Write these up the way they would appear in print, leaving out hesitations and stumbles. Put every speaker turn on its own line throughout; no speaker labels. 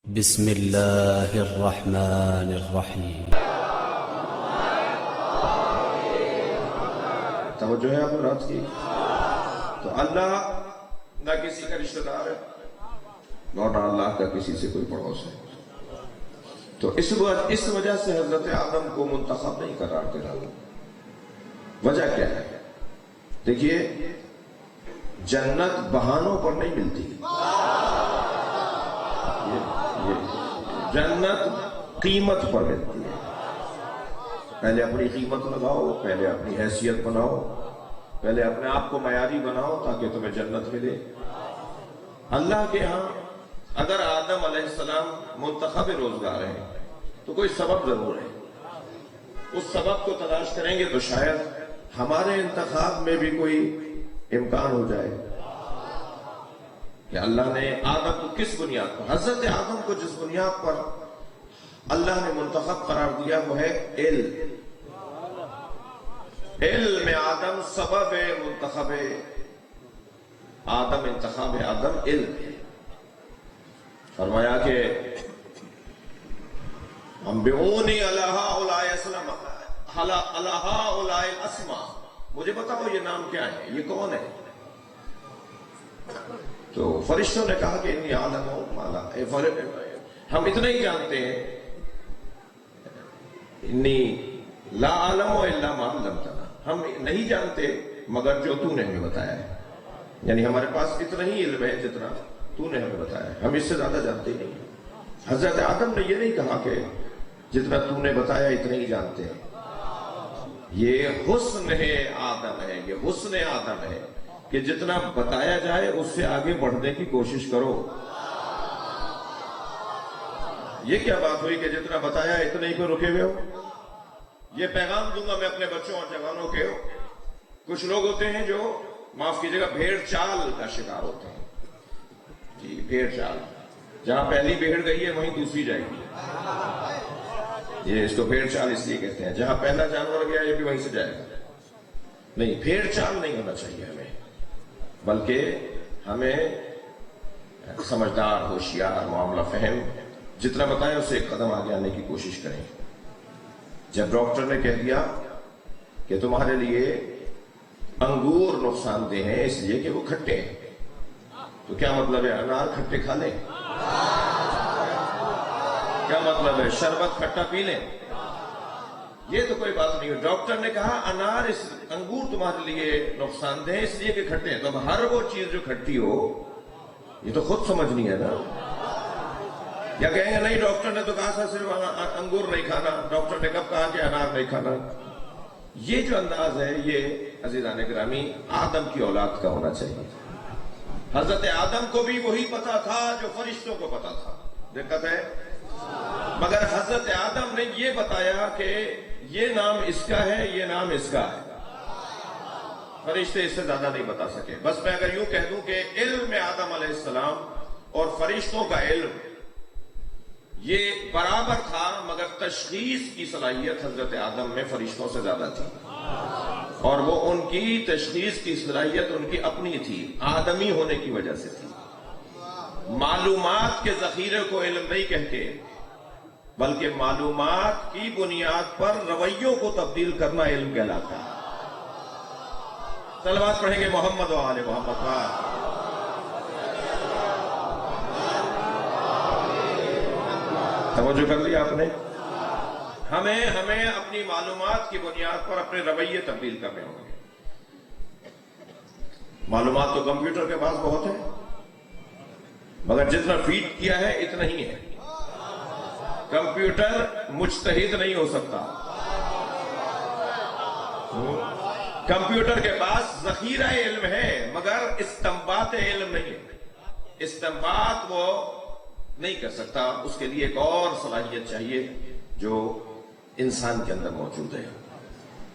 بسم اللہ الرحمن الرحیم۔
توجہ ہے آپ نے رات کی؟ تو اللہ نہ کسی کا رشتہ دار ہے اور نہ اللہ کا کسی سے کوئی پڑوس ہے، تو اس وجہ سے حضرت آدم کو منتخب نہیں قرار دے رہا۔ وجہ کیا ہے؟ دیکھیے، جنت بہانوں پر نہیں ملتی، جنت قیمت پر ملتی ہے۔ پہلے اپنی قیمت لگاؤ، پہلے اپنی حیثیت بناؤ، پہلے اپنے آپ کو معیاری بناؤ تاکہ تمہیں جنت ملے۔ اللہ کے ہاں اگر آدم علیہ السلام منتخب روزگار ہیں تو کوئی سبب ضرور ہے، اس سبب کو تلاش کریں گے تو شاید ہمارے انتخاب میں بھی کوئی امکان ہو جائے کہ اللہ نے آدم کو کس بنیاد پر، حضرت آدم کو جس بنیاد پر اللہ نے منتخب قرار دیا وہ ہے علم۔ علم آدم سبب منتخب آدم، انتخاب آدم علم ہے۔ فرمایا کہ انبئونی علی ہؤلاء الاسماء، مجھے بتاؤ یہ نام کیا ہے، یہ کون ہے؟ تو فرشتوں نے کہا کہ انی اعلم ما لا، ہم اتنا ہی جانتے ہیں، انی لا اعلم الا ما علمتنا، ہم نہیں جانتے مگر جو تو نے ہمیں بتایا ہے، یعنی ہمارے پاس اتنا ہی علم ہے جتنا تو نے ہمیں بتایا ہے، ہم اس سے زیادہ جانتے ہی نہیں۔ حضرت آدم نے یہ نہیں کہا کہ جتنا تو نے بتایا اتنا ہی جانتے ہیں، یہ حسن ہے آدم ہے، یہ حسن آدم ہے کہ جتنا بتایا جائے اس سے آگے بڑھنے کی کوشش کرو۔ یہ کیا بات ہوئی کہ جتنا بتایا اتنے ہی کو رکے ہوئے ہو؟ یہ پیغام دوں گا میں اپنے بچوں اور جوانوں کے۔ کچھ لوگ ہوتے ہیں جو، معاف کیجیے گا، بھیڑ چال کا شکار ہوتے ہیں۔ جی، بھیڑ چال، جہاں پہلی بھیڑ گئی ہے وہیں دوسری جائے گی، یہ اس کو بھیڑ چال اس لیے کہتے ہیں، جہاں پہلا جانور گیا یہ بھی وہیں سے جائے گا۔ نہیں، بھیڑ چال نہیں ہونا چاہیے ہمیں، بلکہ ہمیں سمجھدار، ہوشیار، معاملہ فہم، جتنا بتائیں اس سے ایک قدم آگے آنے کی کوشش کریں۔ جب ڈاکٹر نے کہہ دیا کہ تمہارے لیے انگور نقصان دہ ہیں اس لیے کہ وہ کھٹے ہیں، تو کیا مطلب ہے انار کھٹے کھا لیں؟ کیا مطلب ہے شربت کھٹا پی لیں؟ یہ تو کوئی بات نہیں ہے۔ ڈاکٹر نے کہا انگور تمہارے لیے نقصان دہ اس لیے کہ کھٹے ہیں، تو اب ہر وہ چیز جو کھٹی ہو یہ تو خود سمجھنی ہے نا۔ یا کہیں گے نہیں ڈاکٹر نے تو کہا تھا صرف انگور نہیں کھانا، ڈاکٹر نے کب کہا کہ انار نہیں کھانا؟ یہ جو انداز ہے یہ عزیزان گرامی آدم کی اولاد کا ہونا چاہیے۔ حضرت آدم کو بھی وہی پتا تھا جو فرشتوں کو پتا تھا، دقت ہے، مگر حضرت آدم نے یہ بتایا کہ یہ نام اس کا ہے، یہ نام اس کا ہے، فرشتے اس سے زیادہ نہیں بتا سکے۔ بس میں اگر یوں کہہ دوں کہ علم آدم علیہ السلام اور فرشتوں کا علم یہ برابر تھا، مگر تشخیص کی صلاحیت حضرت آدم میں فرشتوں سے زیادہ تھی، اور وہ ان کی تشخیص کی صلاحیت ان کی اپنی تھی، آدمی ہونے کی وجہ سے تھی۔ معلومات کے ذخیرے کو علم نہیں کہتے، بلکہ معلومات کی بنیاد پر رویوں کو تبدیل کرنا علم کہلاتا ہے۔ صلوات پڑھیں گے محمد و آل محمد پر۔ توجہ کر لیا آپ نے؟ ہمیں اپنی معلومات کی بنیاد پر اپنے رویے تبدیل کرنے ہوں گے۔ معلومات تو کمپیوٹر کے پاس بہت ہے، مگر جتنا فیڈ کیا ہے اتنا ہی ہے۔ کمپیوٹر مجتہد نہیں ہو سکتا، کمپیوٹر کے پاس ذخیرہ علم ہے مگر استنباط علم نہیں ہے، استنباط وہ نہیں کر سکتا، اس کے لیے ایک اور صلاحیت چاہیے جو انسان کے اندر موجود ہے۔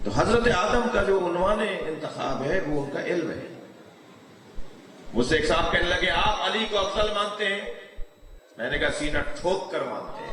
تو حضرت آدم کا جو عنوان انتخاب ہے وہ ان کا علم ہے۔ مجھ سے ایک صاحب کہنے لگے آپ علی کو افضل مانتے ہیں؟ میں نے کہا سینہ ٹھوک کر مانتے ہیں۔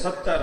70